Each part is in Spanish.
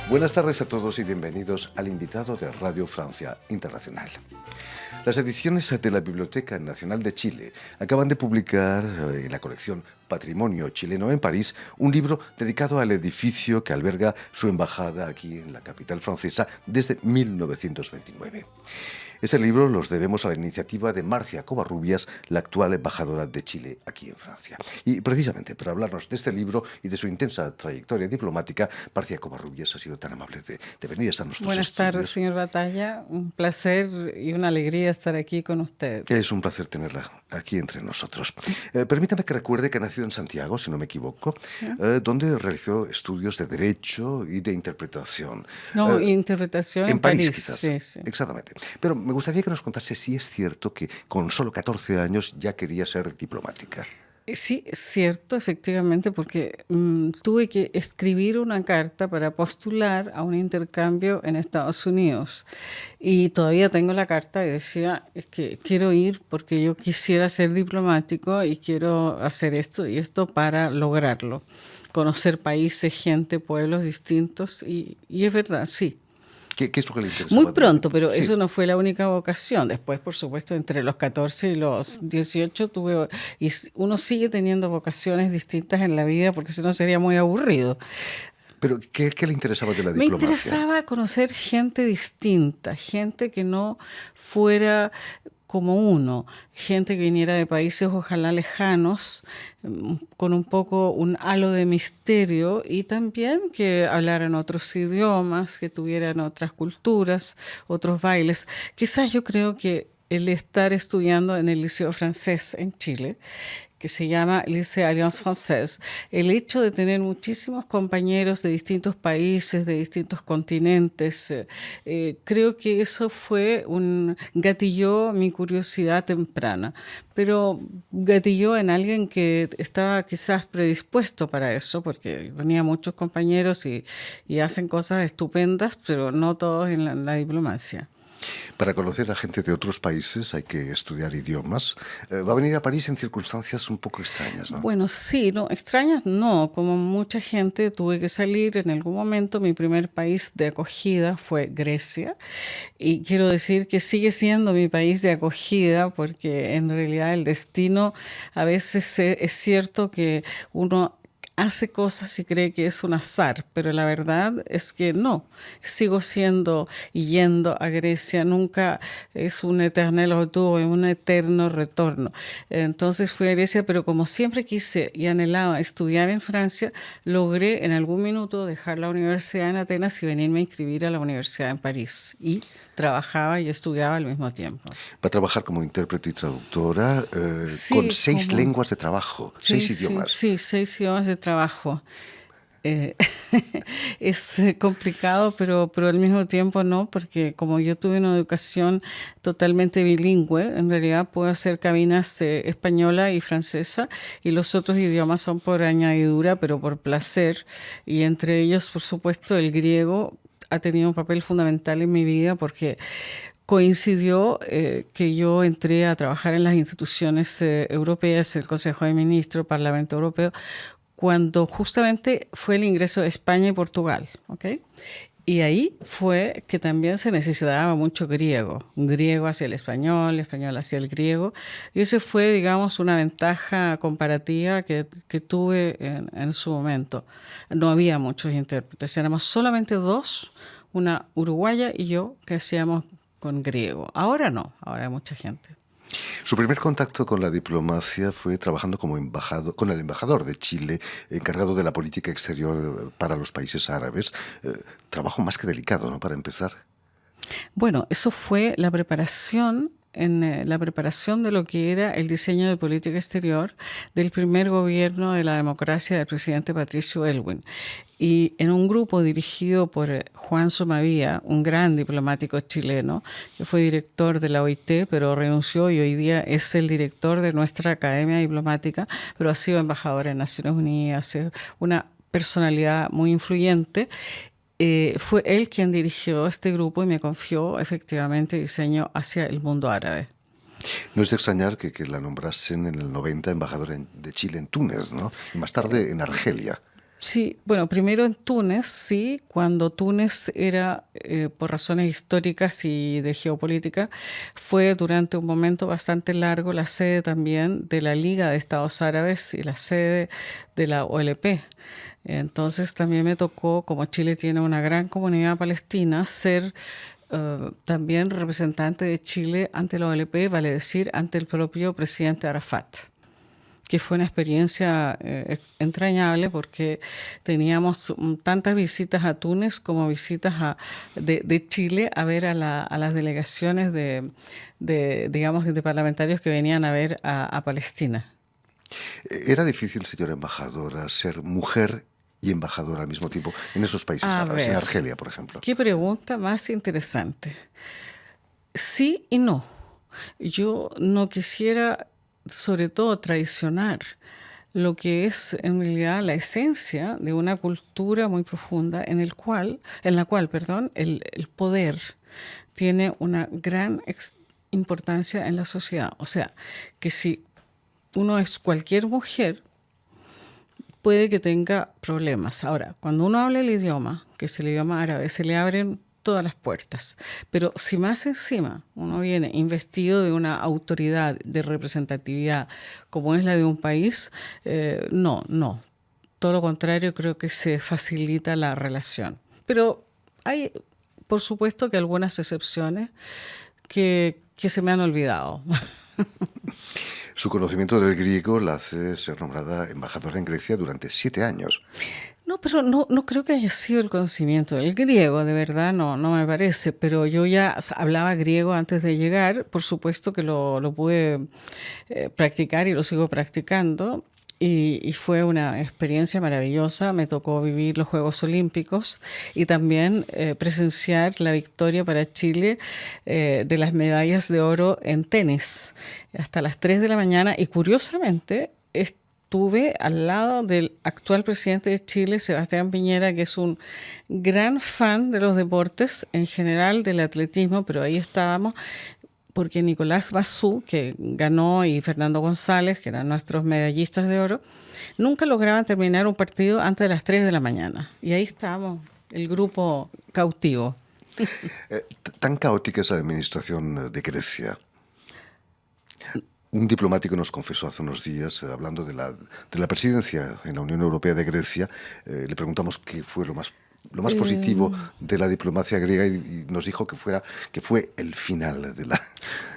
Buenas tardes a todos y bienvenidos al invitado de Radio Francia Internacional. Las ediciones de la Biblioteca Nacional de Chile acaban de publicar en la colección Patrimonio Chileno en París un libro dedicado al edificio que alberga su embajada aquí en la capital francesa desde 1929. Este libro los debemos a la iniciativa de Marcia Covarrubias, la actual embajadora de Chile aquí en Francia. Y precisamente para hablarnos de este libro y de su intensa trayectoria diplomática, Marcia Covarrubias ha sido tan amable de venir a nuestros Buenas estudios. tardes, señor Batalla. Un placer y una alegría estar aquí con usted. Es un placer tenerla aquí entre nosotros. Permítame que recuerde que ha nacido en Santiago, si no me equivoco, ¿Sí? Donde realizó estudios de Derecho y de Interpretación. No, interpretación En en París, París. quizás. Sí, sí. Exactamente. Pero me gustaría que nos contase si es cierto que con solo 14 años ya quería ser diplomática. Sí, es cierto, efectivamente, porque tuve que escribir una carta para postular a un intercambio en Estados Unidos. Y todavía tengo la carta y decía, es que quiero ir porque yo quisiera ser diplomático y quiero hacer esto y esto para lograrlo. Conocer países, gente, pueblos distintos y es verdad, sí. ¿Qué es lo que le interesaba? Muy pronto, pero Sí. eso no fue la única vocación. Después, por supuesto, entre los 14 y los 18 tuve... Y uno sigue teniendo vocaciones distintas en la vida porque si no sería muy aburrido. Pero ¿qué le interesaba de la Me diplomacia? interesaba conocer gente distinta, gente que no fuera como uno, gente que viniera de países ojalá lejanos, con un poco un halo de misterio y también que hablaran otros idiomas, que tuvieran otras culturas, otros bailes. Quizás yo creo que el estar estudiando en el Liceo Francés en Chile, que se llama Lycée Alliance Française, el hecho de tener muchísimos compañeros de distintos países, de distintos continentes, creo que eso gatilló mi curiosidad temprana, pero gatilló en alguien que estaba quizás predispuesto para eso, porque tenía muchos compañeros y hacen cosas estupendas, pero no todos en la diplomacia. Para conocer a gente de otros países hay que estudiar idiomas. Va a venir a París en circunstancias un poco extrañas, ¿no? Bueno, sí, no, extrañas no, como mucha gente tuve que salir en algún momento. Mi primer país de acogida fue Grecia y quiero decir que sigue siendo mi país de acogida porque en realidad el destino a veces es cierto que uno hace cosas y cree que es un azar, pero la verdad es que no. Sigo siendo y yendo a Grecia, nunca es un éternel retour, es un eterno retorno. Entonces fui a Grecia, pero como siempre quise y anhelaba estudiar en Francia, logré en algún minuto dejar la universidad en Atenas y venirme a inscribir a la universidad en París. Y trabajaba y estudiaba al mismo tiempo. Va a trabajar como intérprete y traductora Sí, con 6 como... lenguas de trabajo, Sí, 6 idiomas. Sí, 6 idiomas de trabajo. Eh, es complicado, pero al mismo tiempo no, porque como yo tuve una educación totalmente bilingüe, en realidad puedo hacer cabinas española y francesa y los otros idiomas son por añadidura, pero por placer. Y entre ellos, por supuesto, el griego ha tenido un papel fundamental en mi vida porque coincidió que yo entré a trabajar en las instituciones europeas, el Consejo de Ministros, el Parlamento Europeo, cuando justamente fue el ingreso de España y Portugal, ¿ok? Y ahí fue que también se necesitaba mucho griego, griego hacia el español hacia el griego, y eso fue, digamos, una ventaja comparativa que tuve en su momento. No había muchos intérpretes, éramos solamente dos, una uruguaya y yo, que hacíamos con griego. Ahora no, ahora hay mucha gente. Su primer contacto con la diplomacia fue trabajando como embajador, con el embajador de Chile, encargado de la política exterior para los países árabes. Trabajo más que delicado, ¿no? Para empezar. Bueno, eso fue la preparación la preparación de lo que era el diseño de política exterior del primer gobierno de la democracia del presidente Patricio Aylwin. Y en un grupo dirigido por Juan Somavía, un gran diplomático chileno, que fue director de la OIT, pero renunció y hoy día es el director de nuestra Academia Diplomática, pero ha sido embajador en Naciones Unidas, una personalidad muy influyente. Fue él quien dirigió este grupo y me confió efectivamente diseño hacia el mundo árabe. No es de extrañar que la nombrasen en el 90 embajadora de Chile en Túnez, ¿no? Y más tarde en Argelia. Sí, bueno, primero en Túnez, sí, cuando Túnez era, por razones históricas y de geopolítica, fue durante un momento bastante largo la sede también de la Liga de Estados Árabes y la sede de la OLP. Entonces también me tocó, como Chile tiene una gran comunidad palestina, ser también representante de Chile ante la OLP, vale decir, ante el propio presidente Arafat, que fue una experiencia entrañable porque teníamos tantas visitas a Túnez como visitas de Chile a ver a las delegaciones digamos, de parlamentarios que venían a ver a Palestina. ¿Era difícil, señora embajadora, ser mujer y embajadora al mismo tiempo en esos países A árabes, en ver, Argelia, por ejemplo? qué pregunta más interesante. Sí y no. Yo no quisiera, sobre todo, traicionar lo que es en realidad la esencia de una cultura muy profunda en la cual, perdón, el poder tiene una gran importancia en la sociedad. O sea, que si uno es cualquier mujer, puede que tenga problemas. Ahora, cuando uno habla el idioma, que es el idioma árabe, se le abren todas las puertas. Pero si más encima uno viene investido de una autoridad de representatividad como es la de un país, no. Todo lo contrario, creo que se facilita la relación. Pero hay, por supuesto, que algunas excepciones que se me han olvidado. Su conocimiento del griego la hace ser nombrada embajadora en Grecia durante 7 años. No, pero no creo que haya sido el conocimiento del griego, de verdad, no me parece. Pero yo ya hablaba griego antes de llegar, por supuesto que lo pude practicar y lo sigo practicando. Y fue una experiencia maravillosa. Me tocó vivir los Juegos Olímpicos y también presenciar la victoria para Chile de las medallas de oro en tenis hasta las 3 de la mañana. Y curiosamente, estuve al lado del actual presidente de Chile, Sebastián Piñera, que es un gran fan de los deportes, en general del atletismo, pero ahí estábamos porque Nicolás Bassú, que ganó, y Fernando González, que eran nuestros medallistas de oro, nunca lograban terminar un partido antes de las 3 de la mañana. Y ahí estábamos, el grupo cautivo. Tan caótica es la administración de Grecia. Un diplomático nos confesó hace unos días, hablando de la presidencia en la Unión Europea de Grecia, le preguntamos qué fue lo más positivo de la diplomacia griega y nos dijo que fue el final de la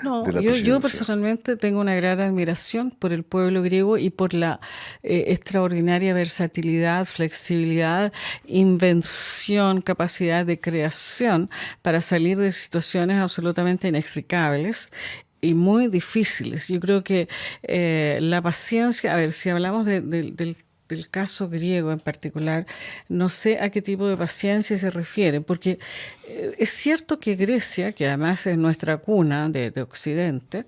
No, de la yo presidencia. personalmente tengo una gran admiración por el pueblo griego y por la extraordinaria versatilidad, flexibilidad, invención, capacidad de creación para salir de situaciones absolutamente inextricables y muy difíciles. Yo creo que la paciencia, a ver, si hablamos del caso griego en particular, no sé a qué tipo de paciencia se refieren, porque es cierto que Grecia, que además es nuestra cuna de Occidente,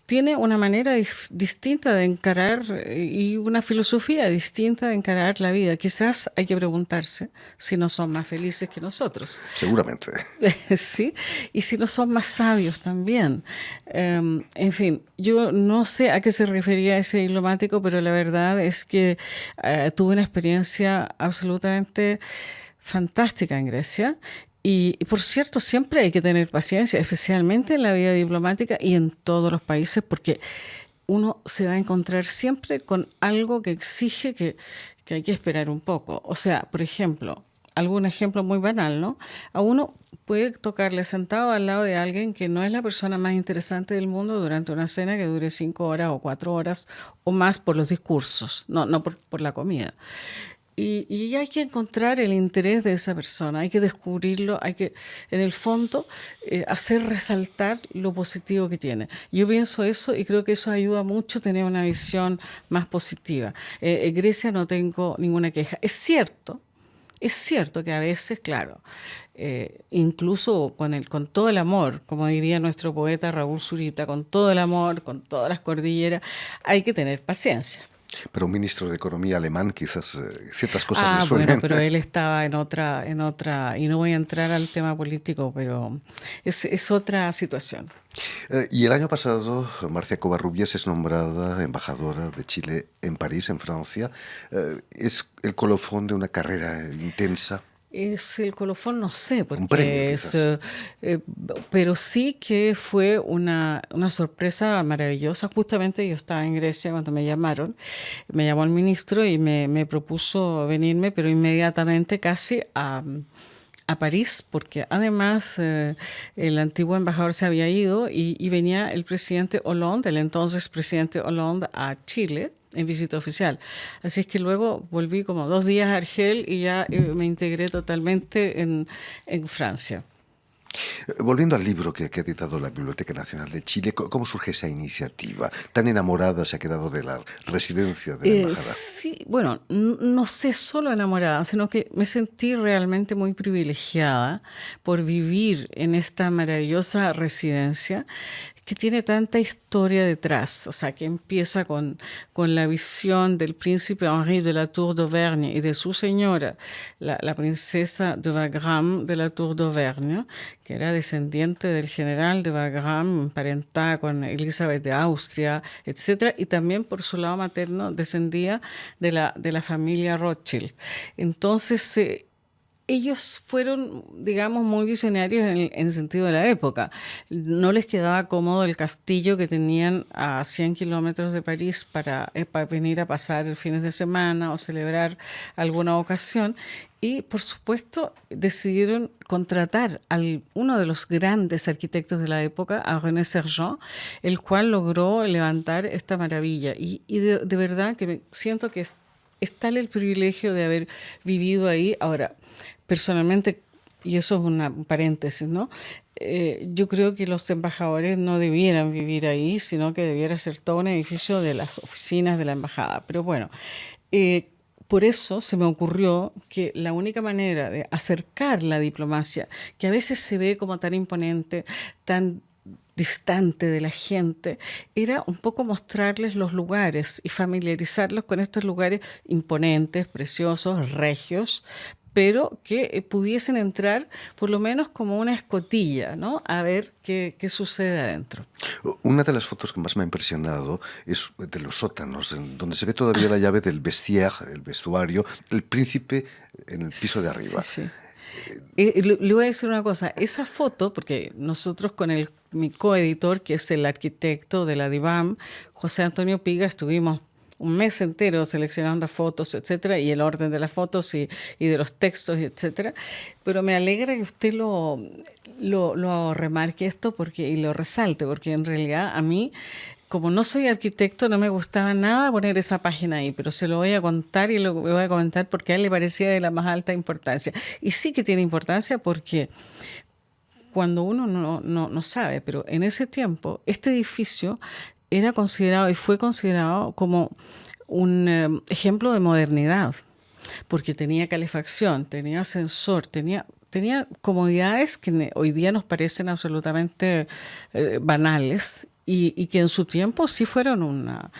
tiene una manera distinta de encarar y una filosofía distinta de encarar la vida. Quizás hay que preguntarse si no son más felices que nosotros. Seguramente. Sí, y si no son más sabios también. En fin, yo no sé a qué se refería ese diplomático, pero la verdad es que tuve una experiencia absolutamente fantástica en Grecia. Y por cierto, siempre hay que tener paciencia, especialmente en la vida diplomática y en todos los países, porque uno se va a encontrar siempre con algo que exige que hay que esperar un poco. O sea, por ejemplo, algún ejemplo muy banal, ¿no? A uno puede tocarle sentado al lado de alguien que no es la persona más interesante del mundo durante una cena que dure 5 horas o 4 horas o más por los discursos, no por la comida. Y hay que encontrar el interés de esa persona, hay que descubrirlo, hay que, en el fondo, hacer resaltar lo positivo que tiene. Yo pienso eso y creo que eso ayuda mucho a tener una visión más positiva. En Grecia no tengo ninguna queja. Es cierto que a veces, claro, incluso con todo el amor, como diría nuestro poeta Raúl Zurita, con todo el amor, con todas las cordilleras, hay que tener paciencia. Pero un ministro de Economía alemán quizás ciertas cosas le Bueno, suenen. pero él estaba en otra, y no voy a entrar al tema político, pero es otra situación. Y el año pasado, Marcia Covarrubias es nombrada embajadora de Chile en París, en Francia. Es el colofón de una carrera intensa, Es el colofón, no sé, un premio porque quizás. eh, pero sí que fue una sorpresa maravillosa. Justamente yo estaba en Grecia cuando me llamaron, me llamó el ministro y me propuso venirme, pero inmediatamente casi a París, porque además el antiguo embajador se había ido y venía el presidente Hollande, el entonces presidente Hollande, a Chile en visita oficial. Así es que luego volví como 2 días a Argel y ya me integré totalmente en Francia. Volviendo al libro que ha editado la Biblioteca Nacional de Chile, ¿cómo surge esa iniciativa? Tan enamorada se ha quedado de la residencia de la embajada. Sí, bueno, no sé solo enamorada, sino que me sentí realmente muy privilegiada por vivir en esta maravillosa residencia que tiene tanta historia detrás, o sea, que empieza con la visión del príncipe Henri de la Tour d'Auvergne y de su señora, la princesa de Wagram de la Tour d'Auvergne, que era descendiente del general de Wagram, emparentada con Elizabeth de Austria, etcétera, y también por su lado materno descendía de la familia Rothschild. Entonces, ellos fueron, digamos, muy visionarios en el sentido de la época. No les quedaba cómodo el castillo que tenían a 100 kilómetros de París para venir a pasar el fines de semana o celebrar alguna ocasión. Y, por supuesto, decidieron contratar a uno de los grandes arquitectos de la época, a René Sergent, el cual logró levantar esta maravilla. Y de verdad que siento que es tal el privilegio de haber vivido ahí. Ahora, personalmente, y eso es un paréntesis, ¿no? Yo creo que los embajadores no debieran vivir ahí, sino que debiera ser todo un edificio de las oficinas de la embajada. Pero bueno, eh, por eso se me ocurrió que la única manera de acercar la diplomacia, que a veces se ve como tan imponente, tan distante de la gente, era un poco mostrarles los lugares y familiarizarlos con estos lugares imponentes, preciosos, regios, pero que pudiesen entrar por lo menos como una escotilla, ¿no? A ver qué sucede adentro. Una de las fotos que más me ha impresionado es de los sótanos, donde se ve todavía la llave del vestiaire, el vestuario, el príncipe en el piso de Sí, arriba. sí. Le voy a decir una cosa, esa foto, porque nosotros con mi coeditor, que es el arquitecto de la DIVAM, José Antonio Piga, estuvimos un mes entero seleccionando fotos, etcétera, y el orden de las fotos y de los textos, etcétera. Pero me alegra que usted lo remarque esto y lo resalte, porque en realidad a mí, como no soy arquitecto, no me gustaba nada poner esa página ahí, pero se lo voy a contar y lo voy a comentar porque a él le parecía de la más alta importancia. Y sí que tiene importancia porque cuando uno no sabe, pero en ese tiempo este edificio era considerado y fue considerado como un ejemplo de modernidad, porque tenía calefacción, tenía ascensor, tenía comodidades que hoy día nos parecen absolutamente banales y que en su tiempo sí fueron una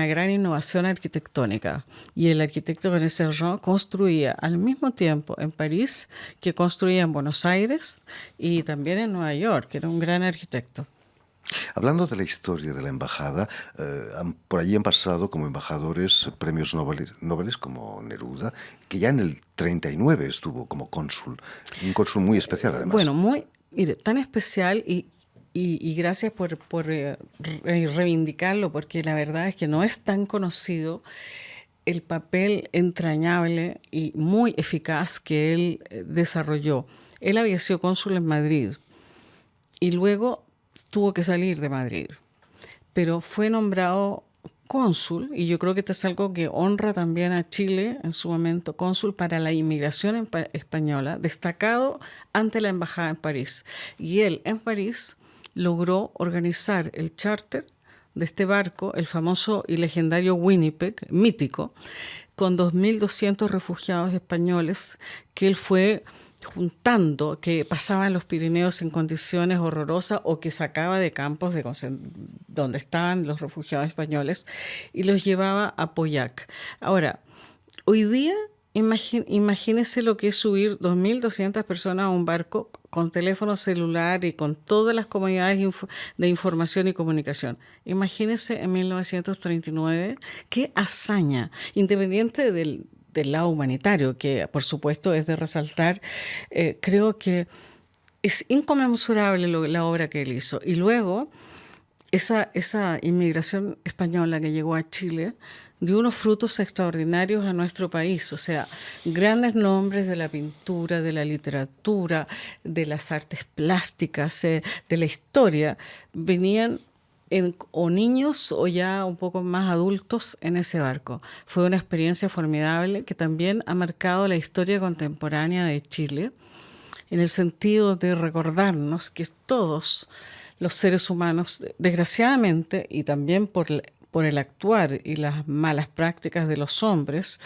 gran innovación arquitectónica. Y el arquitecto René Sergent construía al mismo tiempo en París que construía en Buenos Aires y también en Nueva York, que era un gran arquitecto. Hablando de la historia de la embajada, por allí han pasado como embajadores premios Nobel como Neruda, que ya en el 39 estuvo como cónsul, un cónsul muy especial además. Bueno, mire, tan especial y gracias por reivindicarlo, porque la verdad es que no es tan conocido el papel entrañable y muy eficaz que él desarrolló. Él había sido cónsul en Madrid y luego tuvo que salir de Madrid, pero fue nombrado cónsul, y yo creo que esto es algo que honra también a Chile en su momento, cónsul para la inmigración española, destacado ante la embajada en París. Y él en París logró organizar el charter de este barco, el famoso y legendario Winnipeg, mítico, con 2.200 refugiados españoles que él fue juntando, que pasaba en los Pirineos en condiciones horrorosas o que sacaba de campos donde estaban los refugiados españoles y los llevaba a Poyac. Ahora, hoy día, imagínese lo que es subir 2.200 personas a un barco con teléfono celular y con todas las comodidades de información y comunicación. Imagínese en 1939, qué hazaña, independiente del lado humanitario, que por supuesto es de resaltar. Creo que es inconmensurable la obra que él hizo. Y luego, esa inmigración española que llegó a Chile dio unos frutos extraordinarios a nuestro país. O sea, grandes nombres de la pintura, de la literatura, de las artes plásticas, de la historia, venían o niños o ya un poco más adultos en ese barco. Fue una experiencia formidable que también ha marcado la historia contemporánea de Chile, en el sentido de recordarnos que todos los seres humanos, desgraciadamente, y también por el actuar y las malas prácticas de los hombres,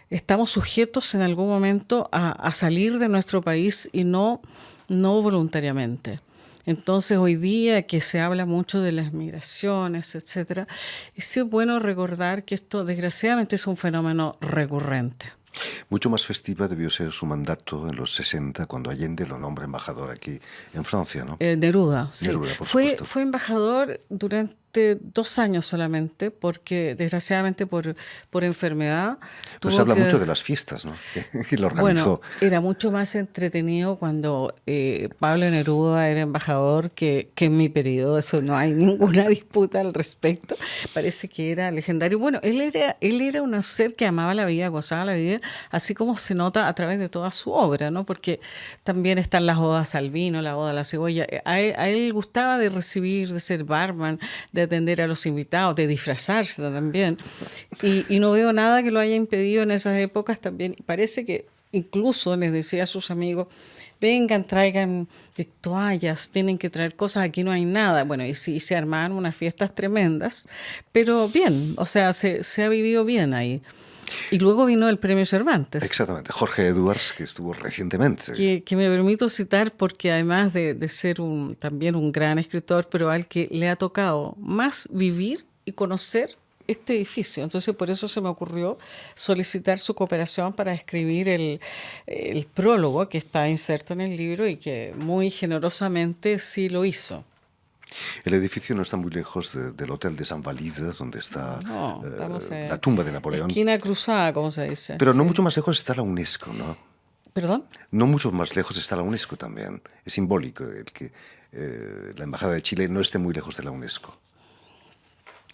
estamos sujetos en algún momento a salir de nuestro país y no voluntariamente. Entonces, hoy día que se habla mucho de las migraciones, etcétera, es bueno recordar que esto, desgraciadamente, es un fenómeno recurrente. Mucho más festiva debió ser su mandato en los 60, cuando Allende lo nombra embajador aquí en Francia, ¿no? Neruda, sí. Neruda, por supuesto. Fue embajador durante 2 años solamente, porque desgraciadamente por enfermedad. Pues se habla mucho de las fiestas, ¿no? Que lo organizó. Bueno, era mucho más entretenido cuando Pablo Neruda era embajador que en mi periodo. Eso no hay ninguna disputa al respecto. Parece que era legendario. Bueno, él era un ser que amaba la vida, gozaba la vida, así como se nota a través de toda su obra, ¿no? Porque también están las odas al vino, la oda a la cebolla. A él gustaba de recibir, de ser barman, de atender a los invitados, de disfrazarse también. Y no veo nada que lo haya impedido en esas épocas también. Parece que incluso les decía a sus amigos, vengan, traigan toallas, tienen que traer cosas, aquí no hay nada. Bueno, y sí, se armaron unas fiestas tremendas, pero bien, o sea, se ha vivido bien ahí. Y luego vino el Premio Cervantes. Exactamente, Jorge Edwards, que estuvo recientemente. Que me permito citar porque además de ser también un gran escritor, pero al que le ha tocado más vivir y conocer este edificio. Entonces por eso se me ocurrió solicitar su cooperación para escribir el prólogo que está inserto en el libro y que muy generosamente sí lo hizo. El edificio no está muy lejos del Hotel de San Valides, donde está la tumba de Napoleón. Esquina cruzada, como se dice. Pero no mucho más lejos está la UNESCO, ¿no? ¿Perdón? No mucho más lejos está la UNESCO también. Es simbólico el que la Embajada de Chile no esté muy lejos de la UNESCO.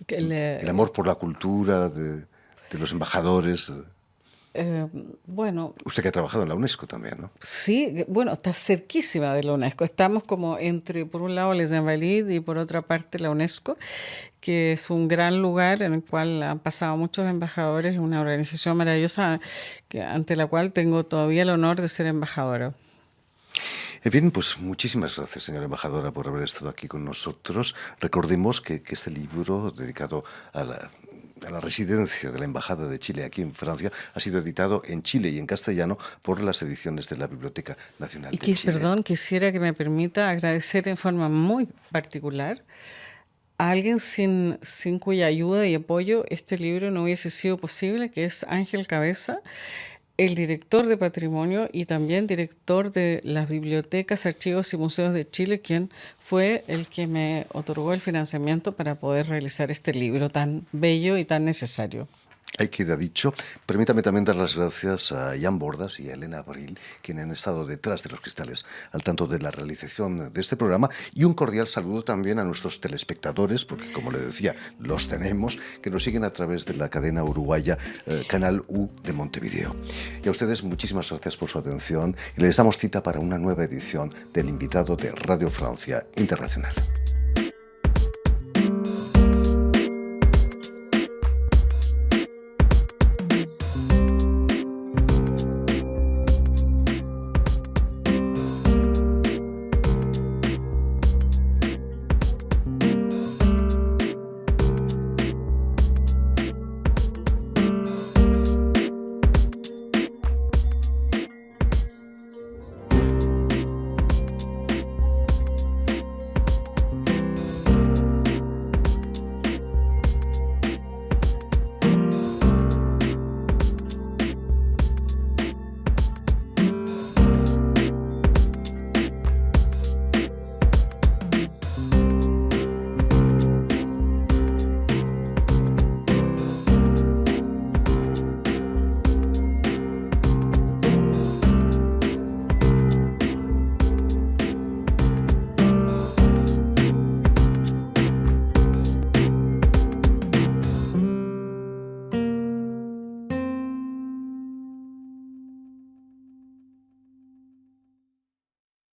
El amor por la cultura de los embajadores. Bueno. Usted que ha trabajado en la UNESCO también, ¿no? Sí, bueno, está cerquísima de la UNESCO. Estamos como entre, por un lado, Les Invalides y por otra parte la UNESCO, que es un gran lugar en el cual han pasado muchos embajadores, una organización maravillosa ante la cual tengo todavía el honor de ser embajadora. Bien, pues muchísimas gracias, señora embajadora, por haber estado aquí con nosotros. Recordemos que este libro, dedicado a la residencia de la Embajada de Chile aquí en Francia, ha sido editado en Chile y en castellano por las ediciones de la Biblioteca Nacional de Chile. Perdón, quisiera que me permita agradecer en forma muy particular a alguien sin cuya ayuda y apoyo este libro no hubiese sido posible, que es Ángel Cabeza, el director de Patrimonio y también director de las Bibliotecas, Archivos y Museos de Chile, quien fue el que me otorgó el financiamiento para poder realizar este libro tan bello y tan necesario. Ahí queda dicho. Permítame también dar las gracias a Jan Bordas y a Elena Abril, quienes han estado detrás de los cristales al tanto de la realización de este programa, y un cordial saludo también a nuestros telespectadores, porque como le decía, los tenemos, que nos siguen a través de la cadena uruguaya Canal U de Montevideo. Y a ustedes muchísimas gracias por su atención y les damos cita para una nueva edición del invitado de Radio Francia Internacional.